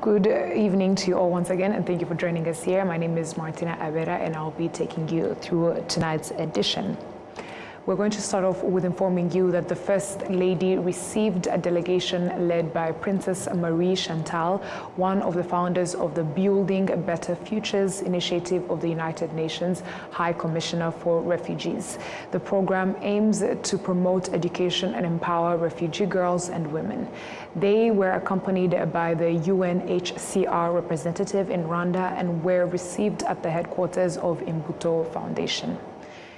Good evening to you all once again, and thank you for joining us here. My name is Martina Abera, and I'll be taking you through tonight's edition. We're going to start off with informing you that the First Lady received a delegation led by Princess Marie Chantal, one of the founders of the Building Better Futures initiative of the United Nations High Commissioner for Refugees. The program aims to promote education and empower refugee girls and women. They were accompanied by the UNHCR representative in Rwanda and were received at the headquarters of Imbuto Foundation.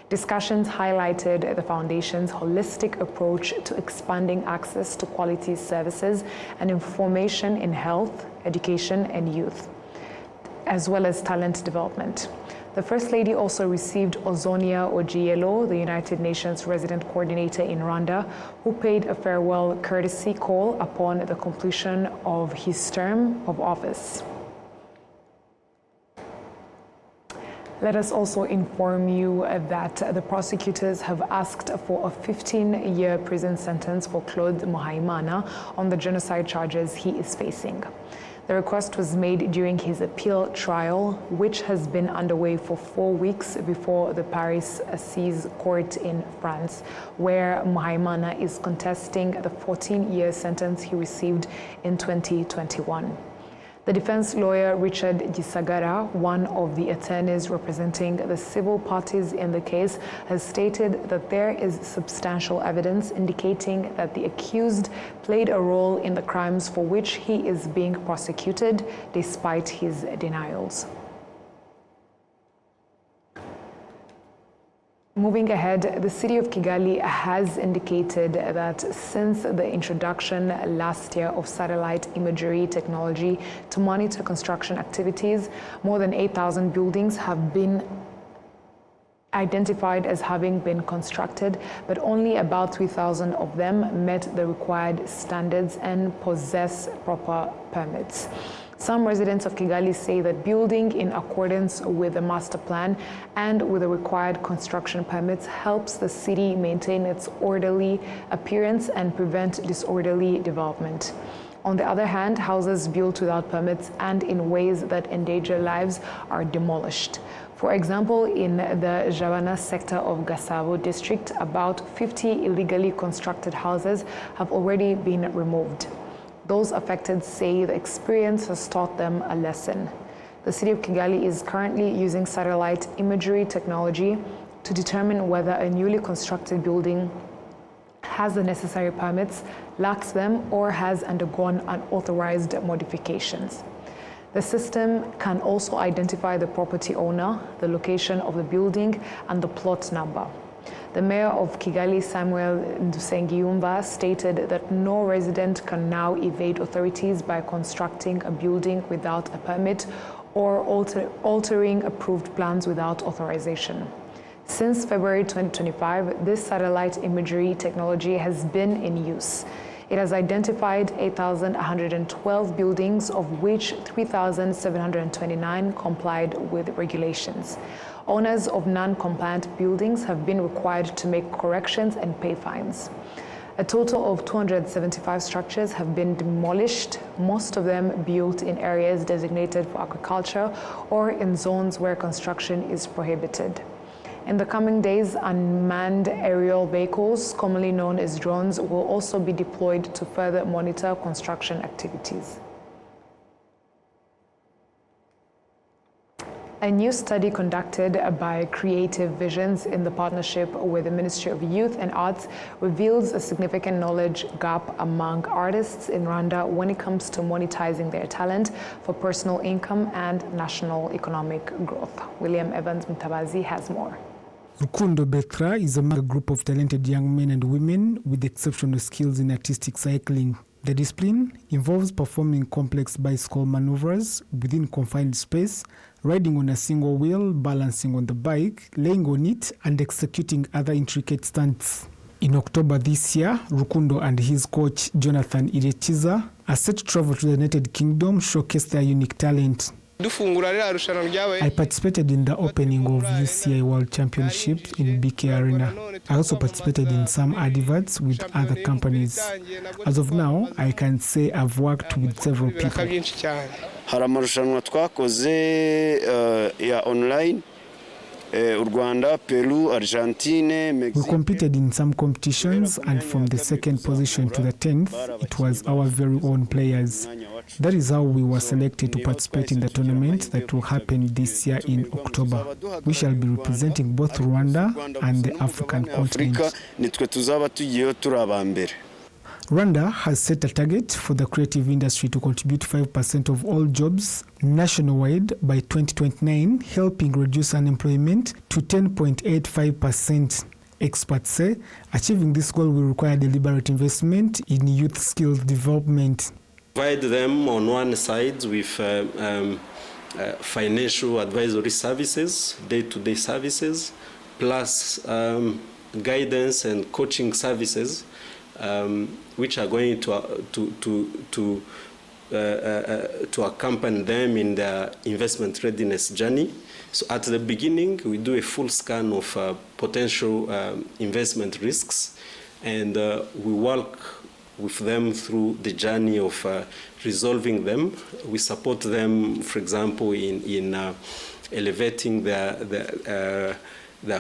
Discussions highlighted the Foundation's holistic approach to expanding access to quality services and information in health, education, and youth, as well as talent development. The First Lady also received Ozonia Ojielo, the United Nations resident coordinator in Rwanda, who paid a farewell courtesy call upon the completion of his term of office. Let us also inform you that the prosecutors have asked for a 15-year prison sentence for Claude Muhaimana on the genocide charges he is facing. The request was made during his appeal trial, which has been underway for 4 weeks before the Paris Assize Court in France, where Muhaimana is contesting the 14-year sentence he received in 2021. The defense lawyer Richard Gisagara, one of the attorneys representing the civil parties in the case, has stated that there is substantial evidence indicating that the accused played a role in the crimes for which he is being prosecuted, despite his denials. Moving ahead, the city of Kigali has indicated that since the introduction last year of satellite imagery technology to monitor construction activities, more than 8,000 buildings have been identified as having been constructed, but only about 3,000 of them met the required standards and possess proper permits. Some residents of Kigali say that building in accordance with the master plan and with the required construction permits helps the city maintain its orderly appearance and prevent disorderly development. On the other hand, houses built without permits and in ways that endanger lives are demolished. For example, in the Jabana sector of Gasabo district, about 50 illegally constructed houses have already been removed. Those affected say the experience has taught them a lesson. The city of Kigali is currently using satellite imagery technology to determine whether a newly constructed building has the necessary permits, lacks them, or has undergone unauthorized modifications. The system can also identify the property owner, the location of the building, and the plot number. The mayor of Kigali, Samuel Ndusengiyumva, stated that no resident can now evade authorities by constructing a building without a permit or altering approved plans without authorization. Since February 2025, this satellite imagery technology has been in use. It has identified 8,112 buildings, of which 3,729 complied with regulations. Owners of non-compliant buildings have been required to make corrections and pay fines. A total of 275 structures have been demolished, most of them built in areas designated for agriculture or in zones where construction is prohibited. In the coming days, unmanned aerial vehicles, commonly known as drones, will also be deployed to further monitor construction activities. A new study conducted by Creative Visions in the partnership with the Ministry of Youth and Arts reveals a significant knowledge gap among artists in Rwanda when it comes to monetizing their talent for personal income and national economic growth. William Evans Mutabazi has more. Rukundo Betra is among a group of talented young men and women with exceptional skills in artistic cycling. The discipline involves performing complex bicycle maneuvers within confined space, riding on a single wheel, balancing on the bike, laying on it, and executing other intricate stunts. In October this year, Rukundo and his coach, Jonathan Irechiza, are set to travel to the United Kingdom, showcase their unique talent. I participated in the opening of UCI World Championships in BK Arena. I also participated in some adverts with other companies. As of now, I can say I've worked with several people. Hari amarushanwa twakoze ya online. Rwanda, Peru, Argentina, Mexico. We competed in some competitions, and from the second position to the 10th, it was our very own players. That is how we were selected to participate in the tournament that will happen this year in October. We shall be representing both Rwanda and the African continent. Rwanda has set a target for the creative industry to contribute 5% of all jobs nationwide by 2029, helping reduce unemployment to 10.85%. Experts say achieving this goal will require deliberate investment in youth skills development. Provide them on one side with financial advisory services, day-to-day services, plus guidance and coaching services, which are going to accompany them in their investment readiness journey. So at the beginning, we do a full scan of potential investment risks, and we work with them through the journey of resolving them. We support them, for example, in elevating their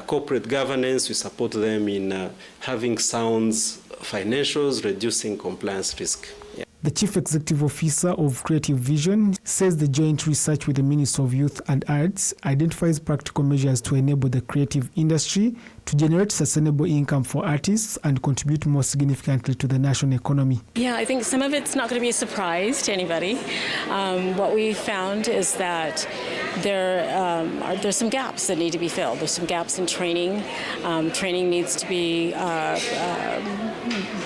corporate governance. We support them in having sound financials, reducing compliance risk. The Chief Executive Officer of Creative Vision says the joint research with the Ministry of Youth and Arts identifies practical measures to enable the creative industry to generate sustainable income for artists and contribute more significantly to the national economy. Yeah, I think some of it's not going to be a surprise to anybody. What we found is that there's some gaps that need to be filled. There's some gaps in training. Training needs to be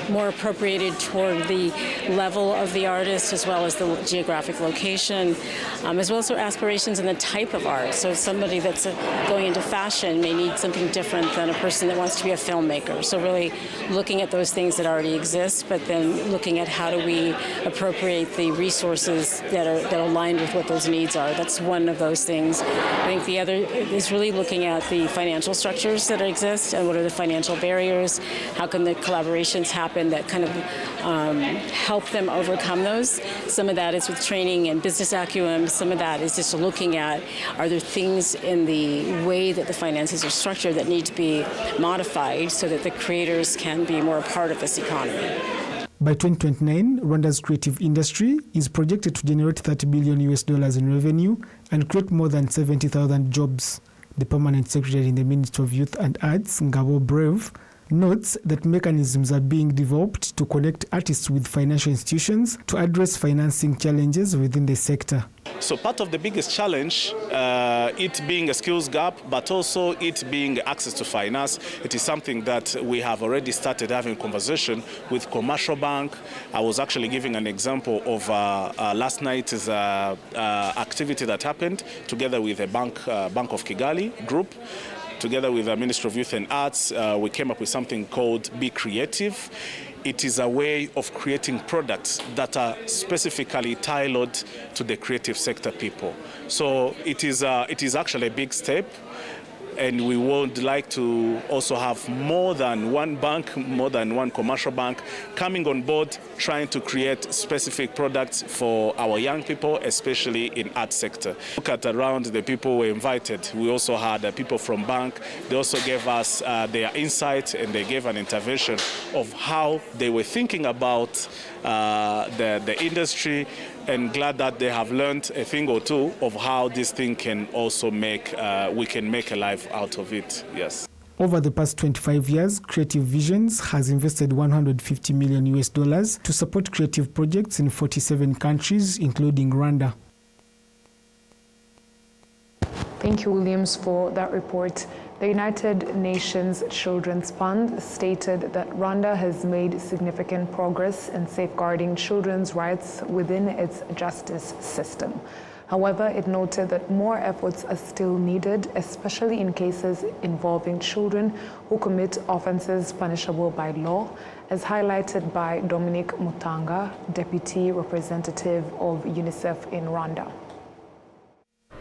more appropriated toward the level of the artist, as well as the geographic location, as well as their aspirations and the type of art. So somebody that's going into fashion may need something different than a person that wants to be a filmmaker. So really looking at those things that already exist, but then looking at how do we appropriate the resources that are aligned with what those needs are. That's one of those things. I think the other is really looking at the financial structures that exist and what are the financial barriers, how can the collaborations happen that kind of help them overcome those. Some of that is with training and business acumen. Some of that is just looking at, are there things in the way that the finances are structured that need to be modified so that the creators can be more a part of this economy. By 2029, Rwanda's creative industry is projected to generate $30 billion in revenue and create more than 70,000 jobs. The permanent secretary in the Ministry of Youth and Arts, Ngabo Brave, notes that mechanisms are being developed to connect artists with financial institutions to address financing challenges within the sector. So part of the biggest challenge, it being a skills gap, but also it being access to finance, it is something that we have already started having conversation with commercial bank. I was actually giving an example of last night's activity that happened together with a Bank of Kigali group. Together with the Ministry of Youth and Arts, we came up with something called Be Creative. It is a way of creating products that are specifically tailored to the creative sector people. So it is actually a big step, and we would like to also have more than one bank, more than one commercial bank coming on board, trying to create specific products for our young people, especially in art sector. Look at around the people we invited. We also had people from bank. They also gave us their insight, and they gave an intervention of how they were thinking about the industry, and glad that they have learned a thing or two of how this thing can also make, we can make a life out of it, yes. Over the past 25 years, Creative Visions has invested $150 million to support creative projects in 47 countries, including Rwanda. Thank you, Williams, for that report. The United Nations Children's Fund stated that Rwanda has made significant progress in safeguarding children's rights within its justice system. However, it noted that more efforts are still needed, especially in cases involving children who commit offenses punishable by law, as highlighted by Dominic Mutanga, Deputy Representative of UNICEF in Rwanda.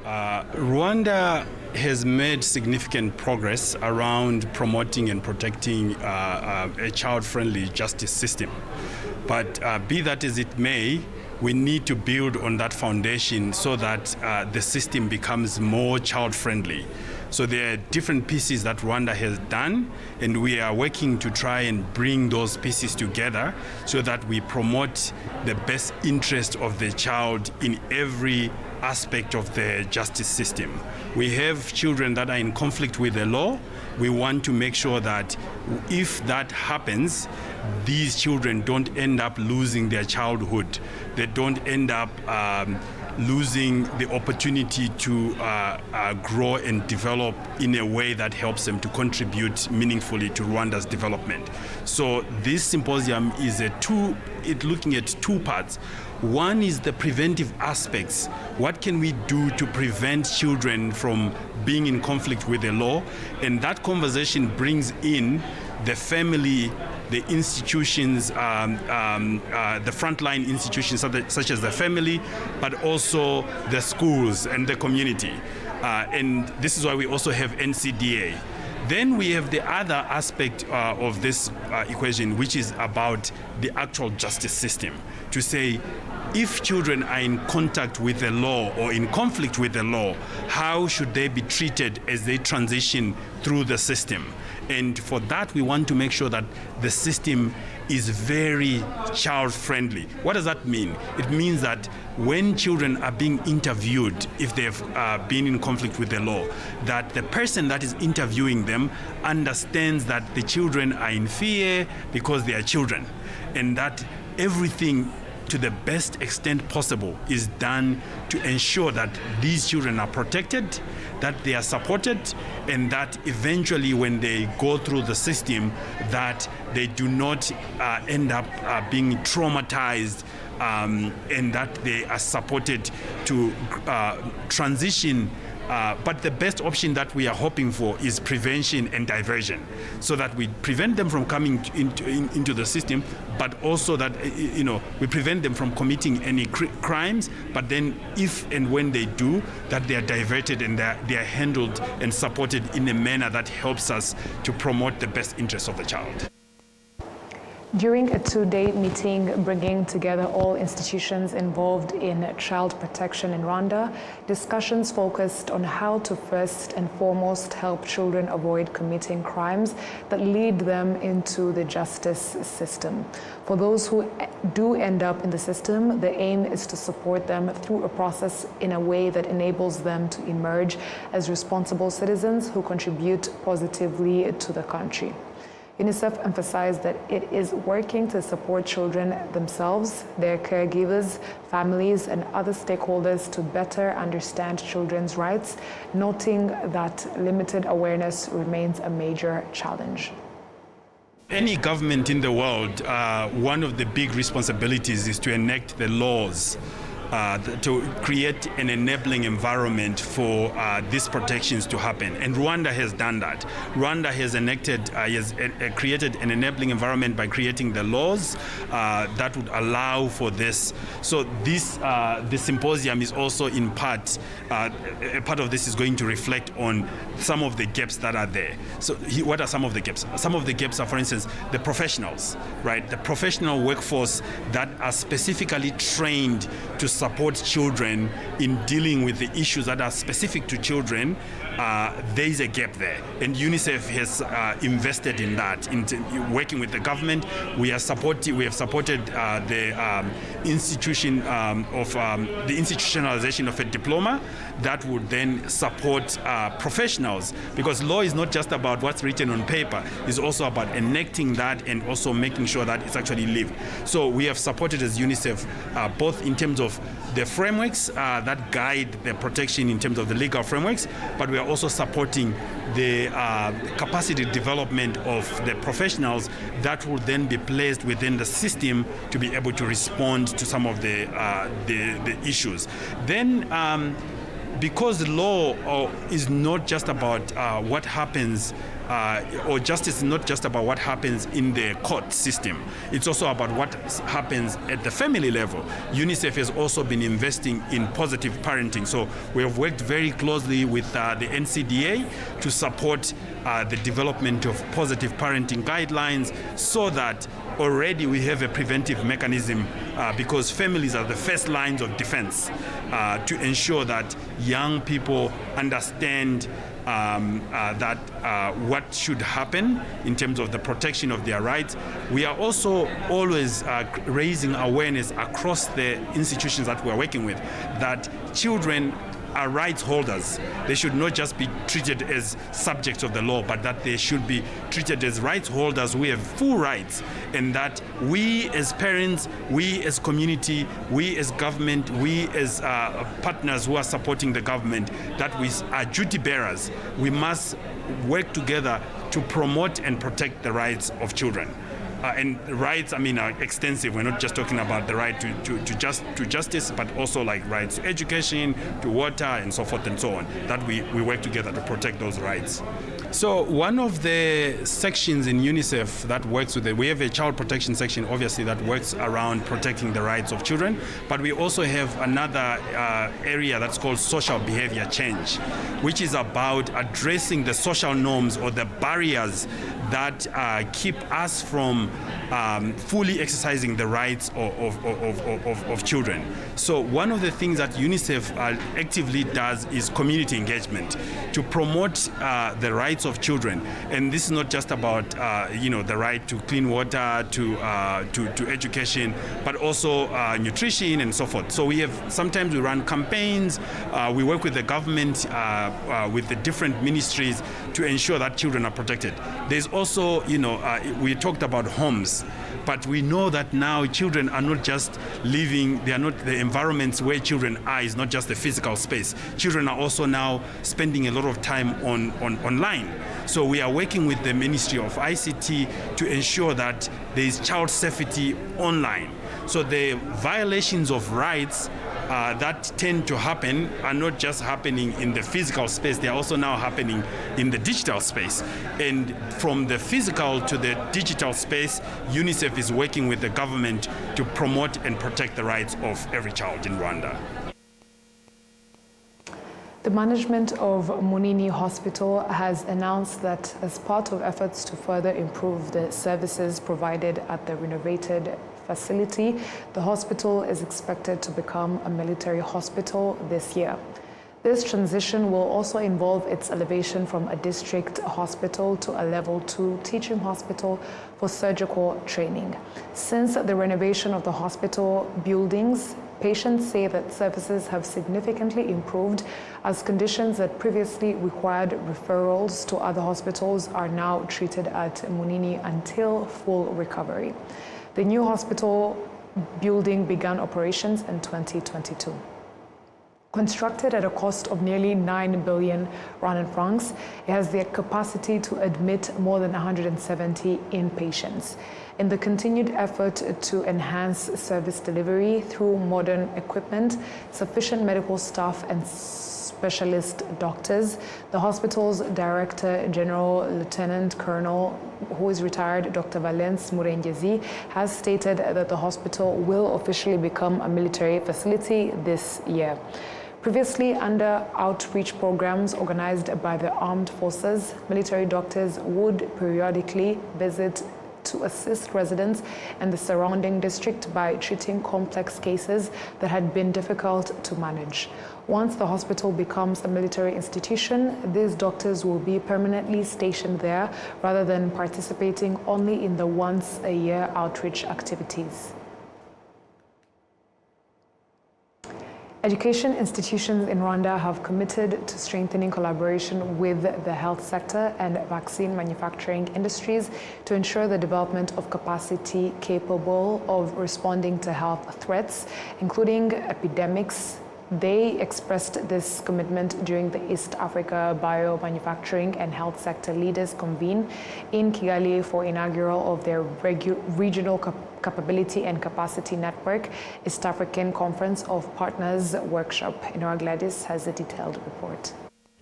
Rwanda has made significant progress around promoting and protecting a child-friendly justice system. But be that as it may, we need to build on that foundation so that the system becomes more child-friendly. So there are different pieces that Rwanda has done, and we are working to try and bring those pieces together so that we promote the best interest of the child in every aspect of the justice system. We have children that are in conflict with the law. We want to make sure that if that happens, these children don't end up losing their childhood. They don't end up losing the opportunity to grow and develop in a way that helps them to contribute meaningfully to Rwanda's development. So this symposium is looking at two parts. One is the preventive aspects. What can we do to prevent children from being in conflict with the law? And that conversation brings in the family, the institutions, the frontline institutions such as the family, but also the schools and the community. And this is why we also have NCDA. Then we have the other aspect of this equation, which is about the actual justice system. To say, if children are in contact with the law or in conflict with the law, how should they be treated as they transition through the system? And for that, we want to make sure that the system is very child-friendly. What does that mean? It means that when children are being interviewed, if they've been in conflict with the law, that the person that is interviewing them understands that the children are in fear because they are children, and that everything to the best extent possible is done to ensure that these children are protected, that they are supported, and that eventually when they go through the system, that they do not end up being traumatized, and that they are supported to transition. But the best option that we are hoping for is prevention and diversion, so that we prevent them from coming into the system, but also that we prevent them from committing any crimes. But then, if and when they do, that they are diverted and they are handled and supported in a manner that helps us to promote the best interests of the child. During a two-day meeting bringing together all institutions involved in child protection in Rwanda, discussions focused on how to first and foremost help children avoid committing crimes that lead them into the justice system. For those who do end up in the system, the aim is to support them through a process in a way that enables them to emerge as responsible citizens who contribute positively to the country. UNICEF emphasized that it is working to support children themselves, their caregivers, families, and other stakeholders to better understand children's rights, noting that limited awareness remains a major challenge. Any government in the world, one of the big responsibilities is to enact the laws to create an enabling environment for these protections to happen. And Rwanda has done that. Rwanda has created an enabling environment by creating the laws that would allow for this. So this symposium is also in part, a part of this is going to reflect on some of the gaps that are there. So what are some of the gaps? Some of the gaps are, for instance, the professionals, right? The professional workforce that are specifically trained to support children in dealing with the issues that are specific to children. There is a gap there, and UNICEF has invested in that. In working with the government, we have supported the institutionalization of a diploma that would then support professionals, because law is not just about what's written on paper; it's also about enacting that and also making sure that it's actually lived. So we have supported as UNICEF both in terms of the frameworks that guide the protection in terms of the legal frameworks, but we are also supporting the capacity development of the professionals that will then be placed within the system to be able to respond to some of the issues. Then, because law is not just about what happens or justice is not just about what happens in the court system. It's also about what happens at the family level. UNICEF has also been investing in positive parenting. So we have worked very closely with the NCDA to support the development of positive parenting guidelines, so that already we have a preventive mechanism, because families are the first lines of defense to ensure that young people understand that what should happen in terms of the protection of their rights. We are also always raising awareness across the institutions that we're working with, that children are rights holders. They should not just be treated as subjects of the law, but that they should be treated as rights holders who have full rights, and that we as parents, we as community, we as government, we as partners who are supporting the government, that we are duty bearers. We must work together to promote and protect the rights of children. And rights, I mean, are extensive. We're not just talking about the right to justice, but also like rights to education, to water, and so forth and so on, that we work together to protect those rights. So one of the sections in UNICEF that works with it, we have a child protection section, obviously, that works around protecting the rights of children, but we also have another area that's called social behavior change, which is about addressing the social norms or the barriers that keep us from fully exercising the rights of children. So one of the things that UNICEF actively does is community engagement to promote the rights of children. And this is not just about the right to clean water, to education, but also nutrition and so forth. So sometimes we run campaigns, we work with the government, with the different ministries to ensure that children are protected. There's also, we talked about homes, but we know that now children are not just living, they are not, the environments where children are is not just the physical space. Children are also now spending a lot of time online. So we are working with the Ministry of ICT to ensure that there is child safety online. So the violations of rights that tend to happen are not just happening in the physical space, they are also now happening in the digital space. And from the physical to the digital space, UNICEF is working with the government to promote and protect the rights of every child in Rwanda. The management of Munini Hospital has announced that as part of efforts to further improve the services provided at the renovated facility, the hospital is expected to become a military hospital this year. This transition will also involve its elevation from a district hospital to a level 2 teaching hospital for surgical training. Since the renovation of the hospital buildings, patients say that services have significantly improved, as conditions that previously required referrals to other hospitals are now treated at Munini until full recovery. The new hospital building began operations in 2022. Constructed at a cost of nearly 9 billion Rwandan francs, it has the capacity to admit more than 170 inpatients. In the continued effort to enhance service delivery through modern equipment, sufficient medical staff, and specialist doctors, the hospital's Director General Lieutenant Colonel, who is retired, Dr. Valence Murengezi, has stated that the hospital will officially become a military facility this year. Previously, under outreach programs organized by the armed forces, military doctors would periodically visit to assist residents and the surrounding district by treating complex cases that had been difficult to manage. Once the hospital becomes a military institution, these doctors will be permanently stationed there rather than participating only in the once-a-year outreach activities. Education institutions in Rwanda have committed to strengthening collaboration with the health sector and vaccine manufacturing industries to ensure the development of capacity capable of responding to health threats, including epidemics. They expressed this commitment during the East Africa Biomanufacturing and Health Sector Leaders Convene in Kigali for inaugural of their Regional Capability and Capacity Network East African Conference of Partners workshop. Inora Gladys has a detailed report.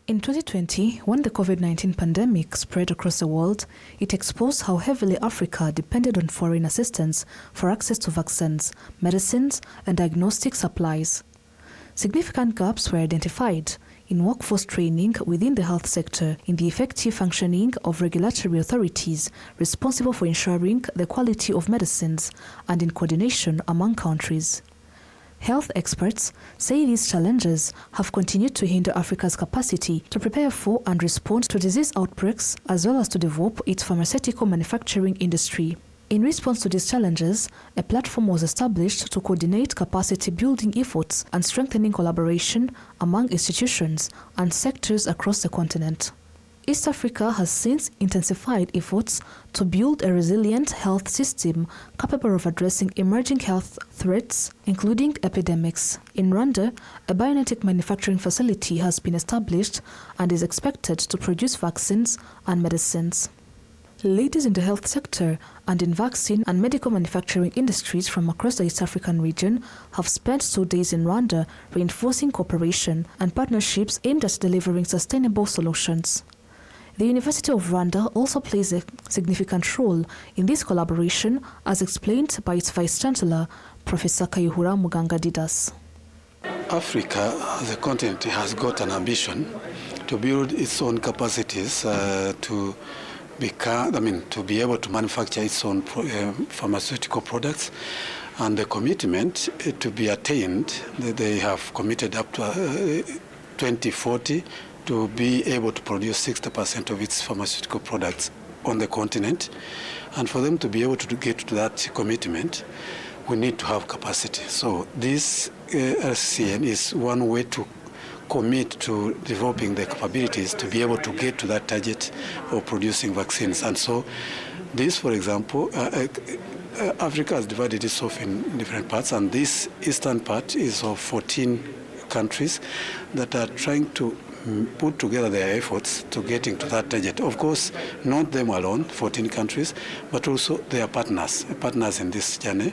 In 2020, when the COVID-19 pandemic spread across the world, it exposed how heavily Africa depended on foreign assistance for access to vaccines, medicines, and diagnostic supplies. Significant gaps were identified in workforce training within the health sector, in the effective functioning of regulatory authorities responsible for ensuring the quality of medicines, and in coordination among countries. Health experts say these challenges have continued to hinder Africa's capacity to prepare for and respond to disease outbreaks, as well as to develop its pharmaceutical manufacturing industry. In response to these challenges, a platform was established to coordinate capacity-building efforts and strengthening collaboration among institutions and sectors across the continent. East Africa has since intensified efforts to build a resilient health system capable of addressing emerging health threats, including epidemics. In Rwanda, a biotic manufacturing facility has been established and is expected to produce vaccines and medicines. Leaders in the health sector and in vaccine and medical manufacturing industries from across the East African region have spent 2 days in Rwanda reinforcing cooperation and partnerships aimed at delivering sustainable solutions. The University of Rwanda also plays a significant role in this collaboration, as explained by its Vice-Chancellor, Professor Kayihura Muganga Didas. Africa, as a continent, has got an ambition to build its own capacities to be able to manufacture its own pharmaceutical products, and the commitment to be attained, they have committed up to 2040 to be able to produce 60% of its pharmaceutical products on the continent. And for them to be able to get to that commitment, we need to have capacity. So this RCN is one way to commit to developing the capabilities to be able to get to that target of producing vaccines. And so this, for example, Africa has divided itself in different parts, and this eastern part is of 14 countries that are trying to put together their efforts to getting to that target. Of course, not them alone, 14 countries, but also their partners. Partners in this journey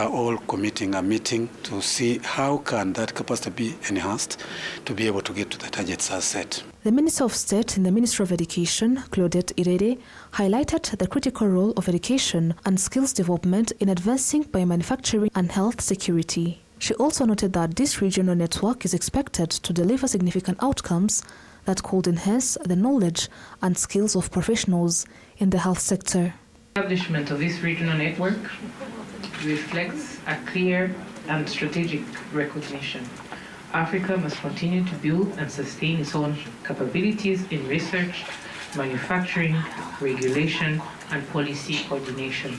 are all committing a meeting to see how can that capacity be enhanced to be able to get to the targets as set. The Minister of State in the Ministry of Education, Claudette Irede, highlighted the critical role of education and skills development in advancing biomanufacturing and health security. She also noted that this regional network is expected to deliver significant outcomes that could enhance the knowledge and skills of professionals in the health sector. The establishment of this regional network reflects a clear and strategic recognition. Africa must continue to build and sustain its own capabilities in research, manufacturing, regulation, and policy coordination.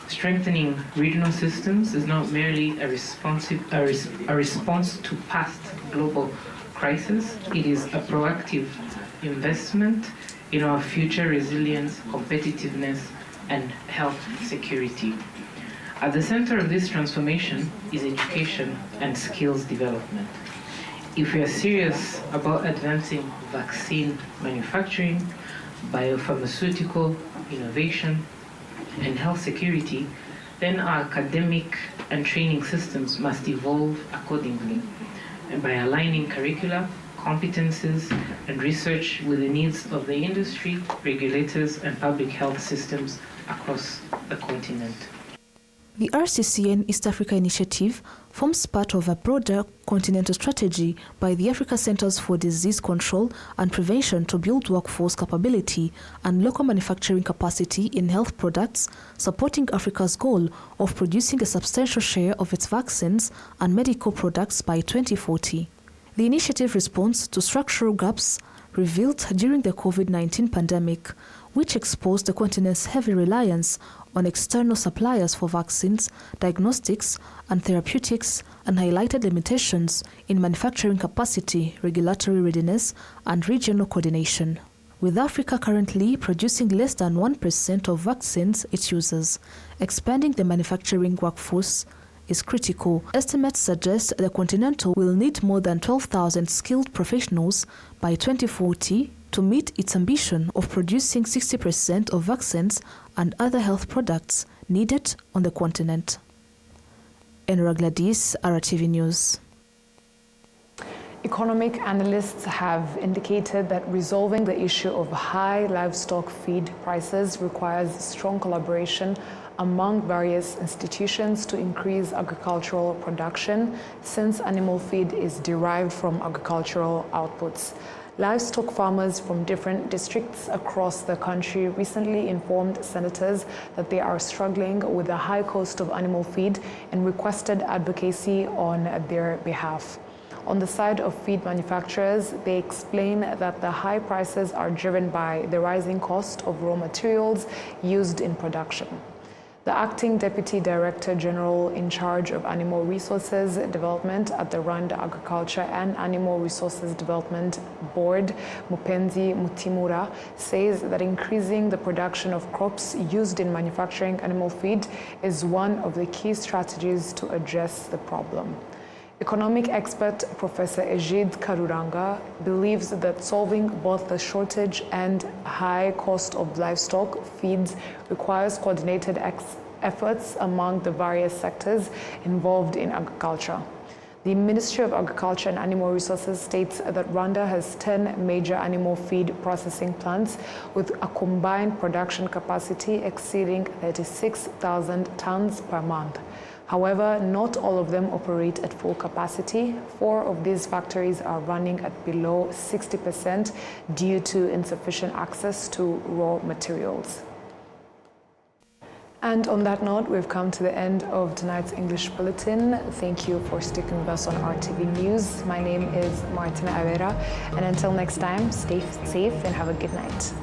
Strengthening regional systems is not merely a response to past global crises. It is a proactive investment in our future resilience, competitiveness, and health security. At the center of this transformation is education and skills development. If we are serious about advancing vaccine manufacturing, biopharmaceutical innovation, and health security, then our academic and training systems must evolve accordingly, and by aligning curricula, competences, and research with the needs of the industry, regulators, and public health systems across the continent. The RCCN East Africa Initiative forms part of a broader continental strategy by the Africa Centers for Disease Control and Prevention to build workforce capability and local manufacturing capacity in health products, supporting Africa's goal of producing a substantial share of its vaccines and medical products by 2040. The initiative responds to structural gaps revealed during the COVID-19 pandemic, which exposed the continent's heavy reliance on external suppliers for vaccines, diagnostics, and therapeutics, and highlighted limitations in manufacturing capacity, regulatory readiness, and regional coordination. With Africa currently producing less than 1% of vaccines it uses, expanding the manufacturing workforce is critical. Estimates suggest the continent will need more than 12,000 skilled professionals by 2040 to meet its ambition of producing 60% of vaccines and other health products needed on the continent. Enora Gladys, RwandaTV News. Economic analysts have indicated that resolving the issue of high livestock feed prices requires strong collaboration among various institutions to increase agricultural production, since animal feed is derived from agricultural outputs. Livestock farmers from different districts across the country recently informed senators that they are struggling with the high cost of animal feed and requested advocacy on their behalf. On the side of feed manufacturers, they explain that the high prices are driven by the rising cost of raw materials used in production. The acting Deputy Director General in charge of Animal Resources Development at the Rwanda Agriculture and Animal Resources Development Board, Mupenzi Mutimura, says that increasing the production of crops used in manufacturing animal feed is one of the key strategies to address the problem. Economic expert Professor Egide Karuranga believes that solving both the shortage and high cost of livestock feeds requires coordinated efforts among the various sectors involved in agriculture. The Ministry of Agriculture and Animal Resources states that Rwanda has 10 major animal feed processing plants with a combined production capacity exceeding 36,000 tons per month. However, not all of them operate at full capacity. 4 of these factories are running at below 60% due to insufficient access to raw materials. And on that note, we've come to the end of tonight's English Bulletin. Thank you for sticking with us on RTV News. My name is Martina Avera, and until next time, stay safe and have a good night.